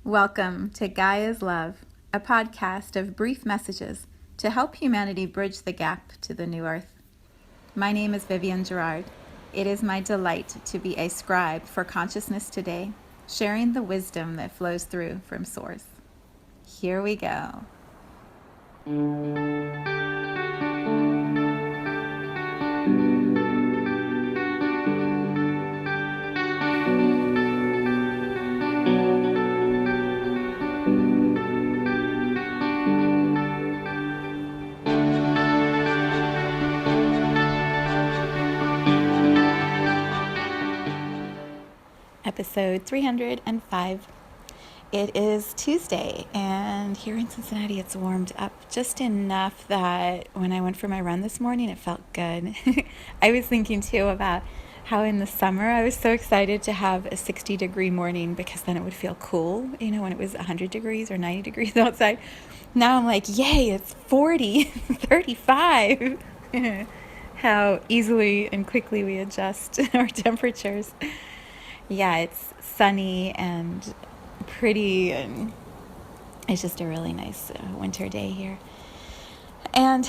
Welcome to Gaia's Love, a podcast of brief messages to help humanity bridge the gap to the new earth. My name is Vivienne Gerard. It is my delight to be a scribe for consciousness today, sharing the wisdom that flows through from Source. Here we go. Episode 305. It is Tuesday, and here in Cincinnati it's warmed up just enough that when I went for my run this morning it felt good. I was thinking too about how in the summer I was so excited to have a 60-degree morning because then it would feel cool, when it was 100 degrees or 90 degrees outside. Now I'm like, yay, it's 40, 35. How easily and quickly we adjust our temperatures. Yeah, it's sunny and pretty, and it's just a really nice winter day here. And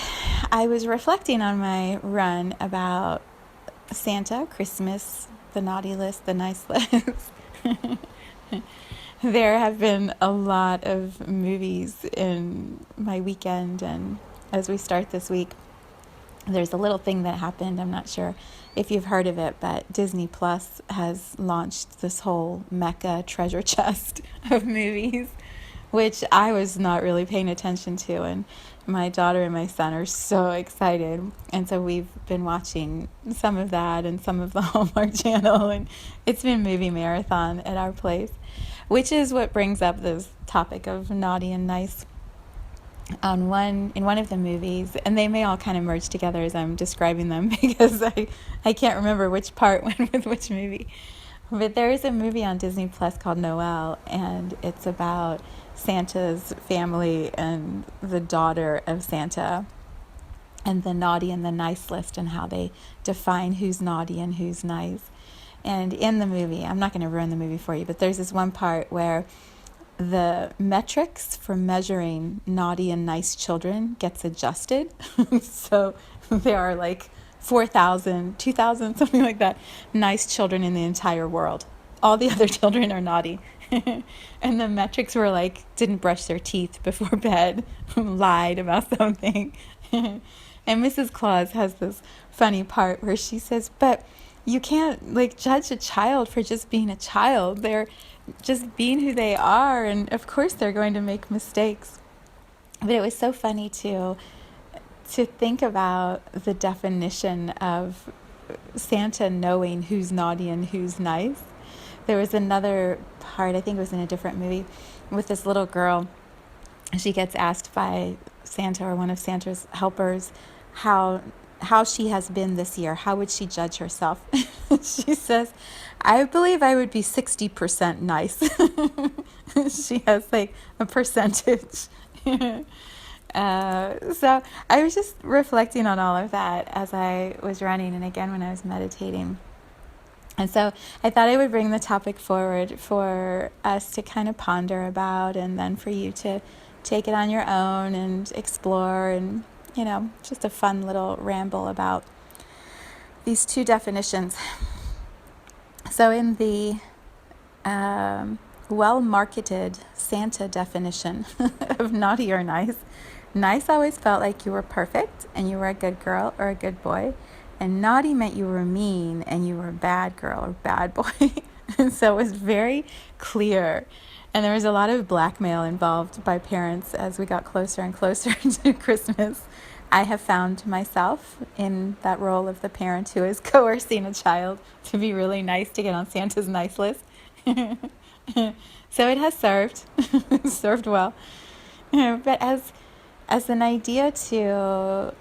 I was reflecting on my run about Santa, Christmas, the naughty list, the nice list. There have been a lot of movies in my weekend, and as we start this week, there's a little thing that happened. I'm not sure if you've heard of it, but Disney Plus has launched this whole Mecca treasure chest of movies, which I was not really paying attention to. And my daughter and my son are so excited. And so we've been watching some of that and some of the Hallmark Channel. And it's been movie marathon at our place, which is what brings up this topic of naughty and nice. In one of the movies, and they may all kind of merge together as I'm describing them because I can't remember which part went with which movie. But there is a movie on Disney Plus called Noelle, and it's about Santa's family and the daughter of Santa and the naughty and the nice list and how they define who's naughty and who's nice. And in the movie, I'm not going to ruin the movie for you, but there's this one part where the metrics for measuring naughty and nice children gets adjusted. So there are like 4,000, 2,000, something like that, nice children in the entire world. All the other children are naughty. And the metrics were like, didn't brush their teeth before bed, lied about something. And Mrs. Claus has this funny part where she says, but you can't judge a child for just being a child. They're just being who they are, and of course they're going to make mistakes. But it was so funny to think about the definition of Santa knowing who's naughty and who's nice. There was another part, I think it was in a different movie, with this little girl. She gets asked by Santa or one of Santa's helpers how she has been this year. How would she judge herself? She says, I believe I would be 60% nice. She has a percentage. So I was just reflecting on all of that as I was running, and again when I was meditating. And so I thought I would bring the topic forward for us to kind of ponder about, and then for you to take it on your own and explore, and just a fun little ramble about these two definitions. So in the well-marketed Santa definition of naughty or nice, nice always felt like you were perfect and you were a good girl or a good boy, and naughty meant you were mean and you were a bad girl or bad boy. And so it was very clear. And there was a lot of blackmail involved by parents as we got closer and closer to Christmas. I have found myself in that role of the parent who is coercing a child to be really nice to get on Santa's nice list. So it has served, served well. But as an idea to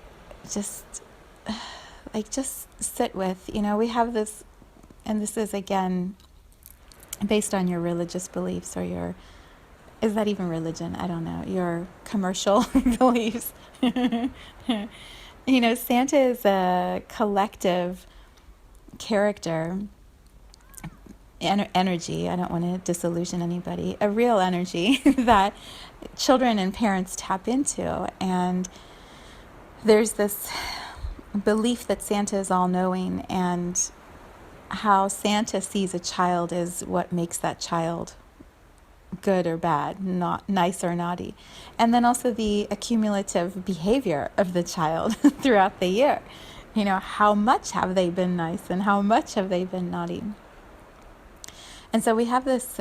just sit with, we have this, and this is again based on your religious beliefs or is that even religion? I don't know. Your commercial beliefs. Santa is a collective character energy. I don't want to disillusion anybody. A real energy that children and parents tap into. And there's this belief that Santa is all-knowing, and how Santa sees a child is what makes that child good or bad, not nice or naughty. And then also the accumulative behavior of the child throughout the year. How much have they been nice and how much have they been naughty? And so we have this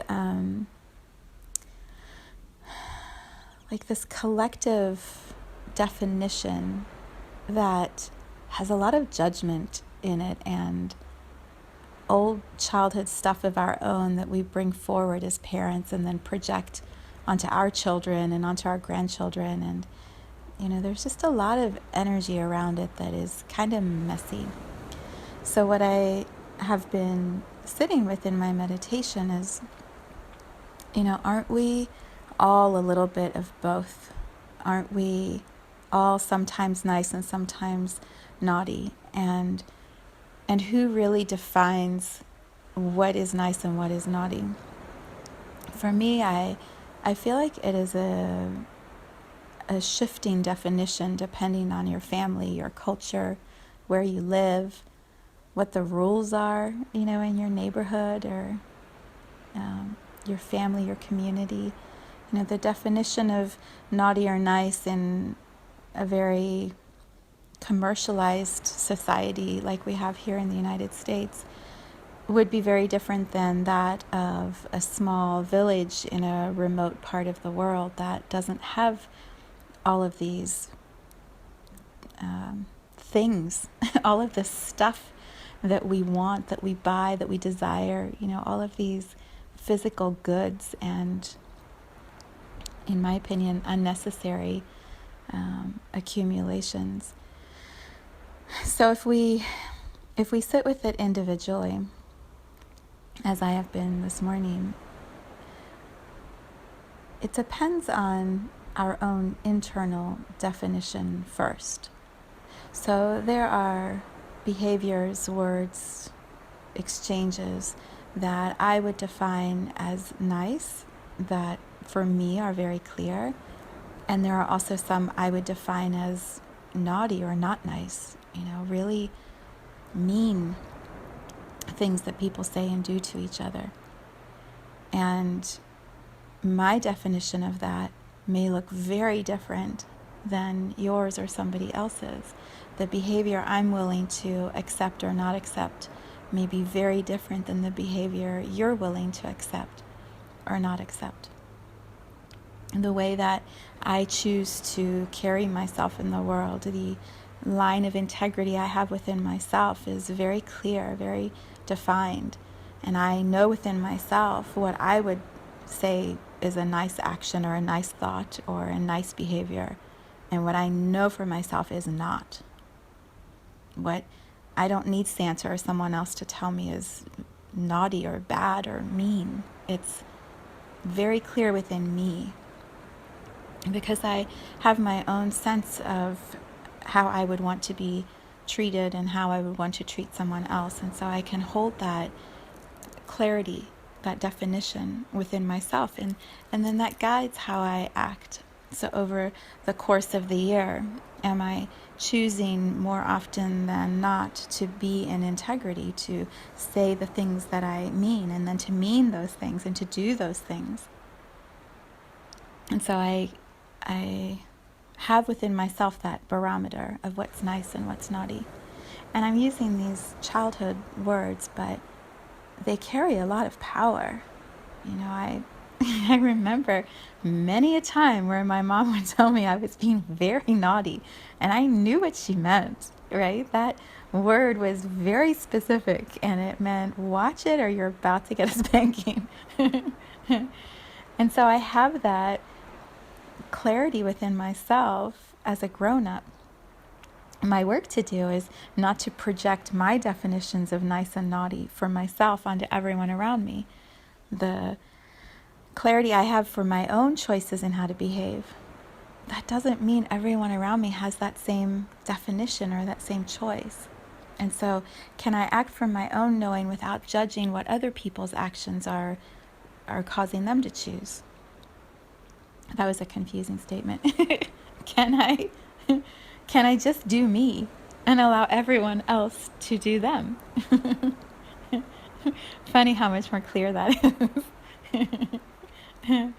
this collective definition that has a lot of judgment in it, and old childhood stuff of our own that we bring forward as parents and then project onto our children and onto our grandchildren. And there's just a lot of energy around it that is kind of messy. So what I have been sitting with in my meditation is, aren't we all a little bit of both? Aren't we all sometimes nice and sometimes naughty? And who really defines what is nice and what is naughty? For me, I feel like it is a shifting definition depending on your family, your culture, where you live, what the rules are, in your neighborhood or your family, your community. The definition of naughty or nice in a very commercialized society like we have here in the United States would be very different than that of a small village in a remote part of the world that doesn't have all of these things, all of this stuff that we want, that we buy, that we desire, all of these physical goods and, in my opinion, unnecessary accumulations. So if we sit with it individually, as I have been this morning, it depends on our own internal definition first. So there are behaviors, words, exchanges that I would define as nice, that for me are very clear. And there are also some I would define as naughty or not nice, really mean things that people say and do to each other. And my definition of that may look very different than yours or somebody else's. The behavior I'm willing to accept or not accept may be very different than the behavior you're willing to accept or not accept. The way that I choose to carry myself in the world, the line of integrity I have within myself is very clear, very defined. And I know within myself what I would say is a nice action or a nice thought or a nice behavior, and what I know for myself is not. What I don't need Santa or someone else to tell me is naughty or bad or mean. It's very clear within me, because I have my own sense of how I would want to be treated and how I would want to treat someone else. And so I can hold that clarity, that definition within myself. And then that guides how I act. So over the course of the year, am I choosing more often than not to be in integrity, to say the things that I mean, and then to mean those things and to do those things? And so I have within myself that barometer of what's nice and what's naughty. And I'm using these childhood words, but they carry a lot of power. I remember many a time where my mom would tell me I was being very naughty, and I knew what she meant, right? That word was very specific, and it meant watch it or you're about to get a spanking. And so I have that clarity within myself as a grown-up. My work to do is not to project my definitions of nice and naughty for myself onto everyone around me. The clarity I have for my own choices in how to behave, that doesn't mean everyone around me has that same definition or that same choice. And so, can I act from my own knowing without judging what other people's actions are causing them to choose? That was a confusing statement. Can I can I just do me and allow everyone else to do them? Funny how much more clear that is.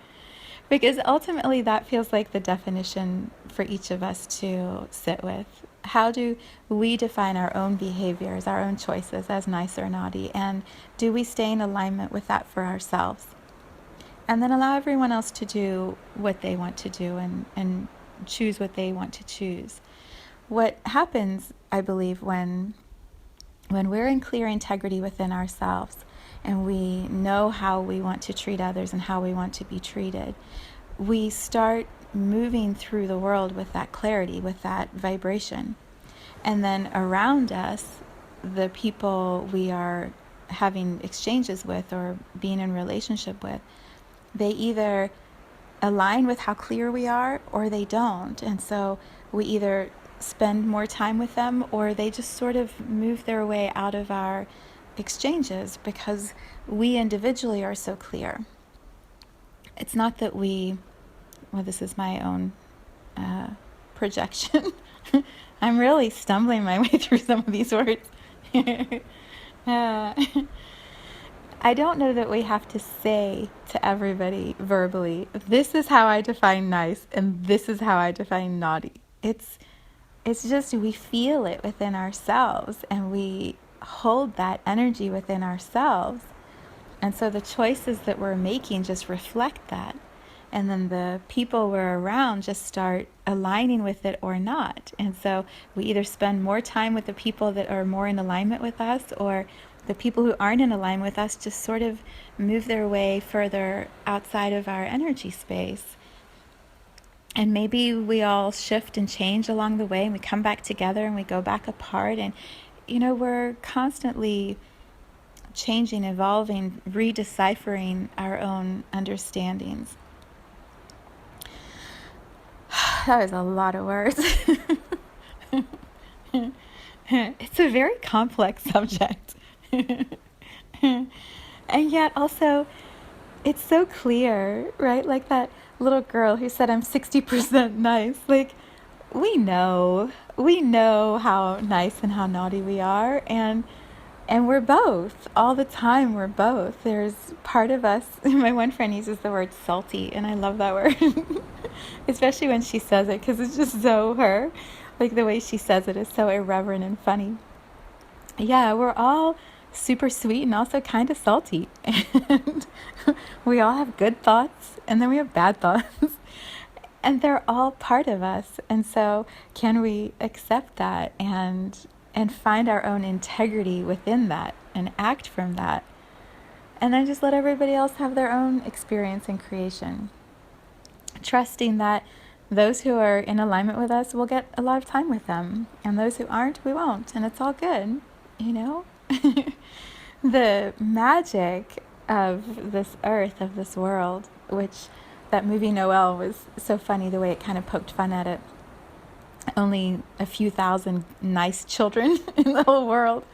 Because ultimately that feels like the definition for each of us to sit with. How do we define our own behaviors, our own choices as nice or naughty? And do we stay in alignment with that for ourselves? And then allow everyone else to do what they want to do and choose what they want to choose. What happens, I believe, when we're in clear integrity within ourselves and we know how we want to treat others and how we want to be treated, we start moving through the world with that clarity, with that vibration. And then around us, the people we are having exchanges with or being in relationship with, they either align with how clear we are or they don't. And so we either spend more time with them or they just sort of move their way out of our exchanges because we individually are so clear. It's not that this is my own projection. I'm really stumbling my way through some of these words. I don't know that we have to say to everybody verbally, this is how I define nice and this is how I define naughty. It's just we feel it within ourselves and we hold that energy within ourselves. And so the choices that we're making just reflect that. And then the people we're around just start aligning with it or not. And so we either spend more time with the people that are more in alignment with us, or the people who aren't in alignment with us just sort of move their way further outside of our energy space. And maybe we all shift and change along the way and we come back together and we go back apart. And, we're constantly changing, evolving, redeciphering our own understandings. That was a lot of words. It's a very complex subject. And yet also, it's so clear, right? Like that little girl who said, I'm 60% nice. Like, we know how nice and how naughty we are. And we're both. All the time, we're both. There's part of us, my one friend uses the word salty, and I love that word. Especially when she says it, because it's just so her. Like the way she says it is so irreverent and funny. Yeah, we're all super sweet and also kind of salty. And we all have good thoughts, and then we have bad thoughts. And they're all part of us. And so can we accept that and find our own integrity within that and act from that? And then just let everybody else have their own experience and creation. Trusting that those who are in alignment with us will get a lot of time with them. And those who aren't, we won't. And it's all good, The magic of this earth, of this world, which that movie Noelle was so funny the way it kind of poked fun at it. Only a few thousand nice children in the whole world.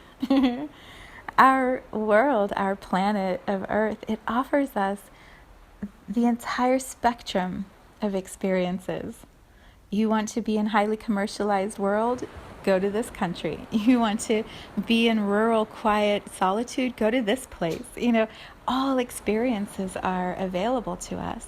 Our world, our planet of Earth, it offers us the entire spectrum of experiences. You want to be in highly commercialized world? Go to this country. You want to be in rural, quiet solitude? Go to this place. All experiences are available to us.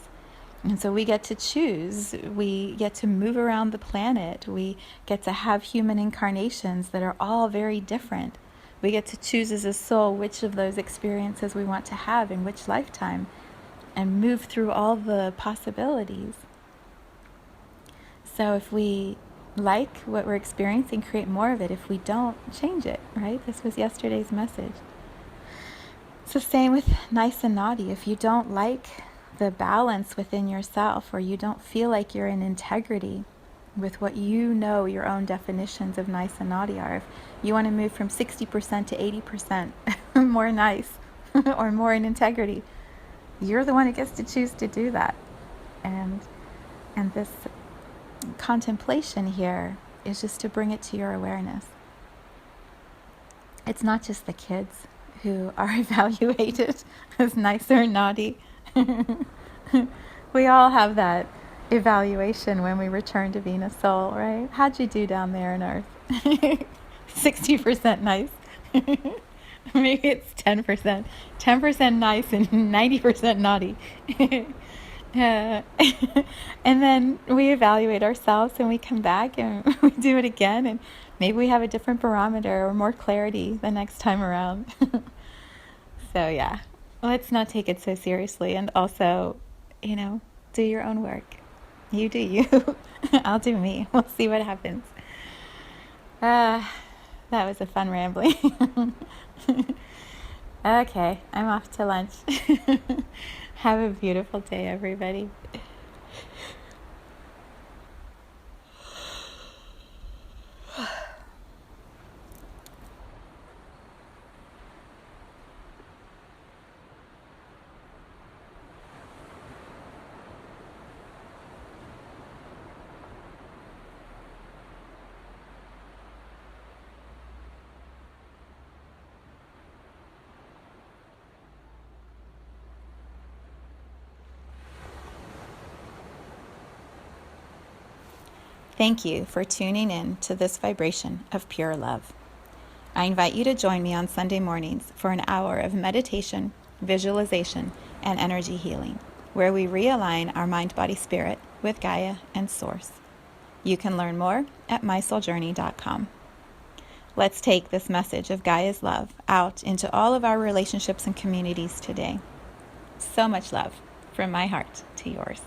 And so we get to choose. We get to move around the planet. We get to have human incarnations that are all very different. We get to choose as a soul which of those experiences we want to have in which lifetime and move through all the possibilities. So if we like what we're experiencing, create more of it. If we don't, change it, right? This was yesterday's message. So same with nice and naughty. If you don't like the balance within yourself, or you don't feel like you're in integrity with what your own definitions of nice and naughty are, if you want to move from 60% to 80% more nice or more in integrity, you're the one who gets to choose to do that. And this contemplation here is just to bring it to your awareness. it's not just the kids who are evaluated as nice or naughty. We all have that evaluation when we return to being a soul, right? How'd you do down there on Earth? 60% nice. Maybe it's 10%. 10% nice and 90% naughty. And then we evaluate ourselves and we come back and we do it again, and maybe we have a different barometer or more clarity the next time around. So yeah, let's not take it so seriously, and also, do your own work. You do you. I'll do me. We'll see what happens. That was a fun rambling. Okay, I'm off to lunch. Have a beautiful day, everybody. Thank you for tuning in to this vibration of pure love. I invite you to join me on Sunday mornings for an hour of meditation, visualization, and energy healing, where we realign our mind, body, spirit with Gaia and Source. You can learn more at mysouljourney.com. Let's take this message of Gaia's love out into all of our relationships and communities today. So much love from my heart to yours.